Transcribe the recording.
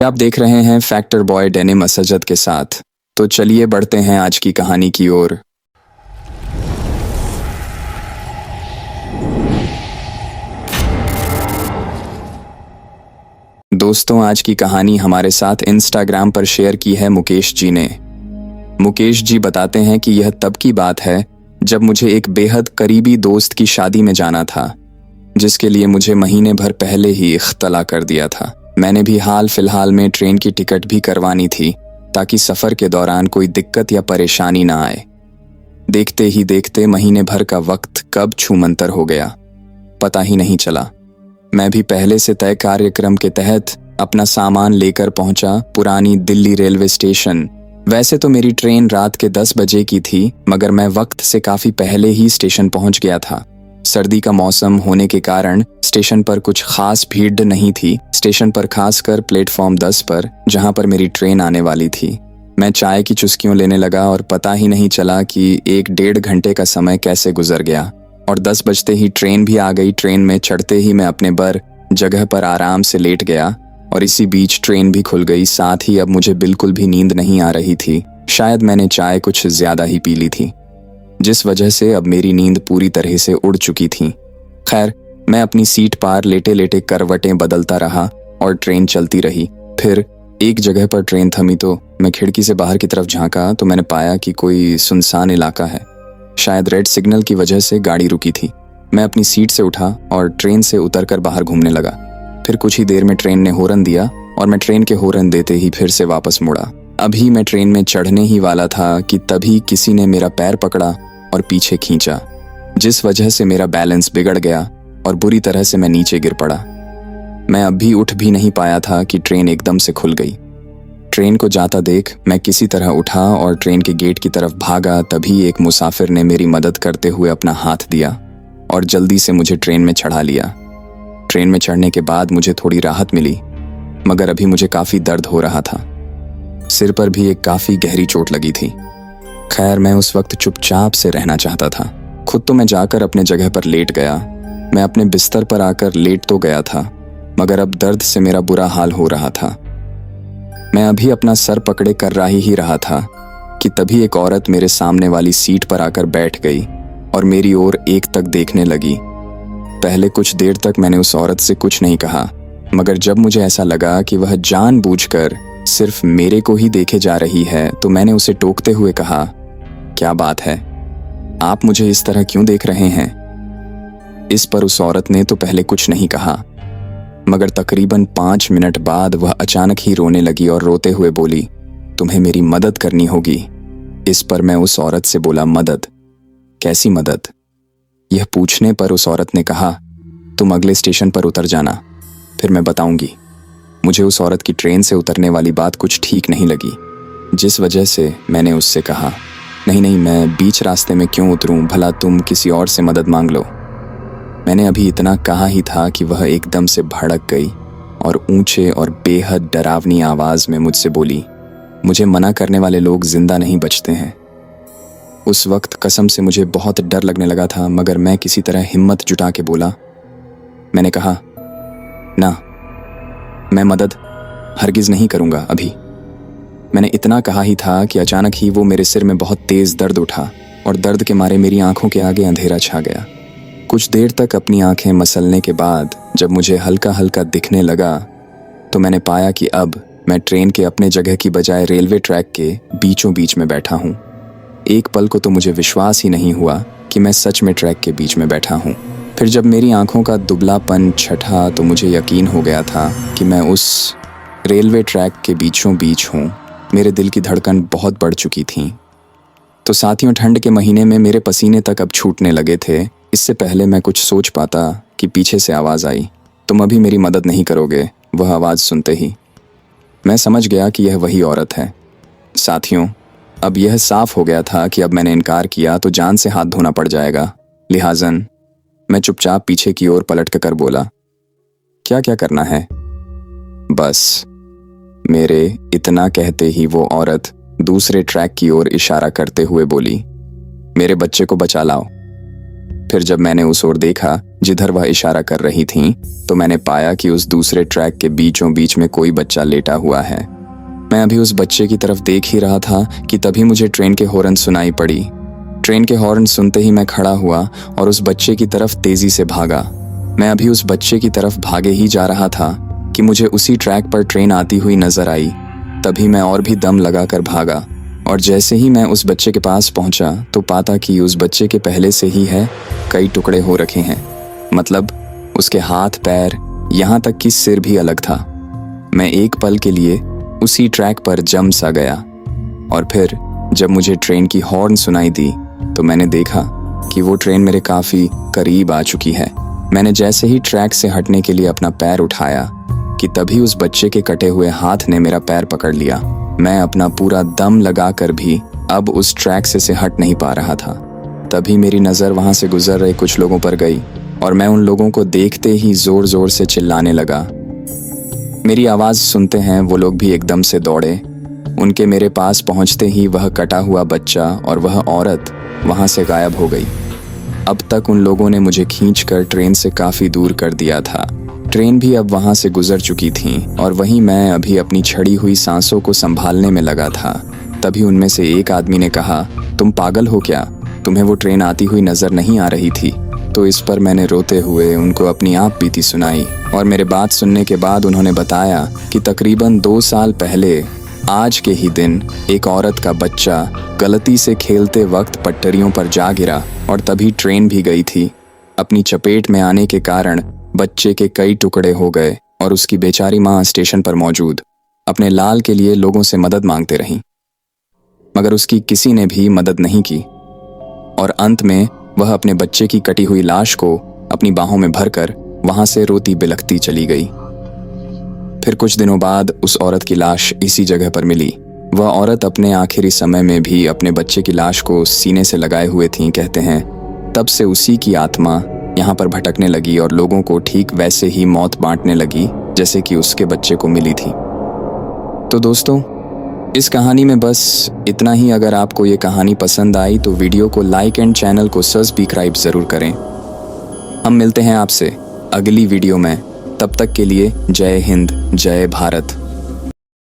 आप देख रहे हैं फैक्टर बॉय डेनिम असजद के साथ। तो चलिए बढ़ते हैं आज की कहानी की ओर। दोस्तों, आज की कहानी हमारे साथ इंस्टाग्राम पर शेयर की है मुकेश जी ने। मुकेश जी बताते हैं कि यह तब की बात है जब मुझे एक बेहद करीबी दोस्त की शादी में जाना था, जिसके लिए मुझे महीने भर पहले ही इख्तला कर दिया था। मैंने भी हाल फिलहाल में ट्रेन की टिकट भी करवानी थी ताकि सफ़र के दौरान कोई दिक्कत या परेशानी ना आए। देखते ही देखते महीने भर का वक्त कब छूमंतर हो गया, पता ही नहीं चला। मैं भी पहले से तय कार्यक्रम के तहत अपना सामान लेकर पहुंचा पुरानी दिल्ली रेलवे स्टेशन। वैसे तो मेरी ट्रेन रात के 10 बजे की थी, मगर मैं वक्त से काफ़ी पहले ही स्टेशन पहुंच गया था। सर्दी का मौसम होने के कारण स्टेशन पर कुछ खास भीड़ नहीं थी। स्टेशन पर खासकर प्लेटफॉर्म 10 पर, जहां पर मेरी ट्रेन आने वाली थी। मैं चाय की चुस्कियों लेने लगा और पता ही नहीं चला कि 1-1.5 घंटे का समय कैसे गुजर गया और 10 बजते ही ट्रेन भी आ गई। ट्रेन में चढ़ते ही मैं अपने जगह पर आराम से लेट गया और इसी बीच ट्रेन भी खुल गई। साथ ही अब मुझे बिल्कुल भी नींद नहीं आ रही थी। शायद मैंने चाय कुछ ज्यादा ही पी ली थी, जिस वजह से अब मेरी नींद पूरी तरह से उड़ चुकी थी। खैर, मैं अपनी सीट पार लेटे लेटे करवटें बदलता रहा और ट्रेन चलती रही। फिर एक जगह पर ट्रेन थमी तो मैं खिड़की से बाहर की तरफ झांका तो मैंने पाया कि कोई सुनसान इलाका है। शायद रेड सिग्नल की वजह से गाड़ी रुकी थी। मैं अपनी सीट से उठा और ट्रेन से उतरकर बाहर घूमने लगा। फिर कुछ ही देर में ट्रेन ने हॉर्न दिया और मैं ट्रेन के हॉर्न देते ही फिर से वापस मुड़ा। अभी मैं ट्रेन में चढ़ने ही वाला था कि तभी किसी ने मेरा पैर पकड़ा और पीछे खींचा, जिस वजह से मेरा बैलेंस बिगड़ गया और बुरी तरह से मैं नीचे गिर पड़ा। मैं अब भी उठ भी नहीं पाया था कि ट्रेन एकदम से खुल गई। ट्रेन को जाता देख मैं किसी तरह उठा और ट्रेन के गेट की तरफ भागा। तभी एक मुसाफिर ने मेरी मदद करते हुए अपना हाथ दिया और जल्दी से मुझे ट्रेन में चढ़ा लिया। ट्रेन में चढ़ने के बाद मुझे थोड़ी राहत मिली, मगर अभी मुझे काफ़ी दर्द हो रहा था। सिर पर भी एक काफ़ी गहरी चोट लगी थी। खैर, मैं उस वक्त चुपचाप से रहना चाहता था। खुद तो मैं जाकर अपने जगह पर लेट गया। मैं अपने बिस्तर पर आकर लेट तो गया था, मगर अब दर्द से मेरा बुरा हाल हो रहा था। मैं अभी अपना सर पकड़े कर्राही ही रहा था कि तभी एक औरत मेरे सामने वाली सीट पर आकर बैठ गई और मेरी ओर एक तक देखने लगी। पहले कुछ देर तक मैंने उस औरत से कुछ नहीं कहा, मगर जब मुझे ऐसा लगा कि वह जानबूझकर सिर्फ मेरे को ही देखे जा रही है तो मैंने उसे टोकते हुए कहा, क्या बात है, आप मुझे इस तरह क्यों देख रहे हैं? इस पर उस औरत ने तो पहले कुछ नहीं कहा, मगर तकरीबन 5 मिनट बाद वह अचानक ही रोने लगी और रोते हुए बोली, तुम्हें मेरी मदद करनी होगी। इस पर मैं उस औरत से बोला, मदद? कैसी मदद? यह पूछने पर उस औरत ने कहा, तुम अगले स्टेशन पर उतर जाना, फिर मैं बताऊंगी। मुझे उस औरत की ट्रेन से उतरने वाली बात कुछ ठीक नहीं लगी, जिस वजह से मैंने उससे कहा, नहीं नहीं, मैं बीच रास्ते में क्यों उतरूं, भला तुम किसी और से मदद मांग लो। मैंने अभी इतना कहा ही था कि वह एकदम से भड़क गई और ऊंचे और बेहद डरावनी आवाज में मुझसे बोली, मुझे मना करने वाले लोग जिंदा नहीं बचते हैं। उस वक्त कसम से मुझे बहुत डर लगने लगा था, मगर मैं किसी तरह हिम्मत जुटा के बोला। मैंने कहा, ना, मैं मदद हरगिज नहीं करूंगा अभी। मैंने इतना कहा ही था कि अचानक ही वो मेरे सिर में बहुत तेज दर्द उठा और दर्द के मारे मेरी आंखों के आगे अंधेरा छा गया। कुछ देर तक अपनी आंखें मसलने के बाद जब मुझे हल्का हल्का दिखने लगा तो मैंने पाया कि अब मैं ट्रेन के अपने जगह की बजाय रेलवे ट्रैक के बीचों बीच में बैठा हूँ। एक पल को तो मुझे विश्वास ही नहीं हुआ कि मैं सच में ट्रैक के बीच में बैठा हूँ। फिर जब मेरी आंखों का दुबलापन छठा तो मुझे यकीन हो गया था कि मैं उस रेलवे ट्रैक के बीचों बीच हूँ। मेरे दिल की धड़कन बहुत बढ़ चुकी थी। तो साथियों, ठंड के महीने में मेरे पसीने तक अब छूटने लगे थे। इससे पहले मैं कुछ सोच पाता कि पीछे से आवाज़ आई, तुम अभी मेरी मदद नहीं करोगे। वह आवाज़ सुनते ही मैं समझ गया कि यह वही औरत है। साथियों, अब यह साफ हो गया था कि अब मैंने इनकार किया तो जान से हाथ धोना पड़ जाएगा। लिहाजन मैं चुपचाप पीछे की ओर पलट कर बोला, क्या क्या करना है? बस मेरे इतना कहते ही वो औरत दूसरे ट्रैक की ओर इशारा करते हुए बोली, मेरे बच्चे को बचा लाओ। फिर जब मैंने उस ओर देखा जिधर वह इशारा कर रही थीं, तो मैंने पाया कि उस दूसरे ट्रैक के बीचों बीच में कोई बच्चा लेटा हुआ है। मैं अभी उस बच्चे की तरफ देख ही रहा था कि तभी मुझे ट्रेन के हॉर्न सुनाई पड़ी। ट्रेन के हॉर्न सुनते ही मैं खड़ा हुआ और उस बच्चे की तरफ तेजी से भागा। मैं अभी उस बच्चे की तरफ भागे ही जा रहा था कि मुझे उसी ट्रैक पर ट्रेन आती हुई नजर आई। तभी मैं और भी दम लगाकर भागा और जैसे ही मैं उस बच्चे के पास पहुंचा तो पाता कि उस बच्चे के पहले से ही है कई टुकड़े हो रखे हैं। मतलब उसके हाथ पैर, यहाँ तक कि सिर भी अलग था। मैं एक पल के लिए उसी ट्रैक पर जम सा गया और फिर जब मुझे ट्रेन की हॉर्न सुनाई दी तो मैंने देखा कि वो ट्रेन मेरे काफ़ी करीब आ चुकी है। मैंने जैसे ही ट्रैक से हटने के लिए अपना पैर उठाया कि तभी उस बच्चे के कटे हुए हाथ ने मेरा पैर पकड़ लिया। मैं अपना पूरा दम लगाकर भी अब उस ट्रैक से हट नहीं पा रहा था। तभी मेरी नज़र वहाँ से गुजर रहे कुछ लोगों पर गई और मैं उन लोगों को देखते ही ज़ोर ज़ोर से चिल्लाने लगा। मेरी आवाज़ सुनते हैं वो लोग भी एकदम से दौड़े। उनके मेरे पास पहुँचते ही वह कटा हुआ बच्चा और वह औरत वहाँ से गायब हो गई। अब तक उन लोगों ने मुझे खींचकर ट्रेन से काफ़ी दूर कर दिया था। ट्रेन भी अब वहाँ से गुजर चुकी थी और वहीं मैं अभी अपनी छड़ी हुई सांसों को संभालने में लगा था। तभी उनमें से एक आदमी ने कहा, तुम पागल हो क्या? तुम्हें वो ट्रेन आती हुई नज़र नहीं आ रही थी? तो इस पर मैंने रोते हुए उनको अपनी आप बीती सुनाई और मेरे बात सुनने के बाद उन्होंने बताया कि तकरीबन 2 साल पहले आज के ही दिन एक औरत का बच्चा गलती से खेलते वक्त पटरियों पर जा गिरा और तभी ट्रेन भी गई थी। अपनी चपेट में आने के कारण बच्चे के कई टुकड़े हो गए और उसकी बेचारी माँ स्टेशन पर मौजूद अपने लाल के लिए लोगों से मदद मांगते रहीं, मगर उसकी किसी ने भी मदद नहीं की और अंत में वह अपने बच्चे की कटी हुई लाश को अपनी बाहों में भरकर वहां से रोती बिलखती चली गई। फिर कुछ दिनों बाद उस औरत की लाश इसी जगह पर मिली। वह औरत अपने आखिरी समय में भी अपने बच्चे की लाश को सीने से लगाए हुए थी। कहते हैं तब से उसी की आत्मा यहाँ पर भटकने लगी और लोगों को ठीक वैसे ही मौत बांटने लगी जैसे कि उसके बच्चे को मिली थी। तो दोस्तों, इस कहानी में बस इतना ही। अगर आपको ये कहानी पसंद आई तो वीडियो को लाइक एंड चैनल को सब्सक्राइब ज़रूर करें। हम मिलते हैं आपसे अगली वीडियो में। तब तक के लिए जय हिंद, जय भारत।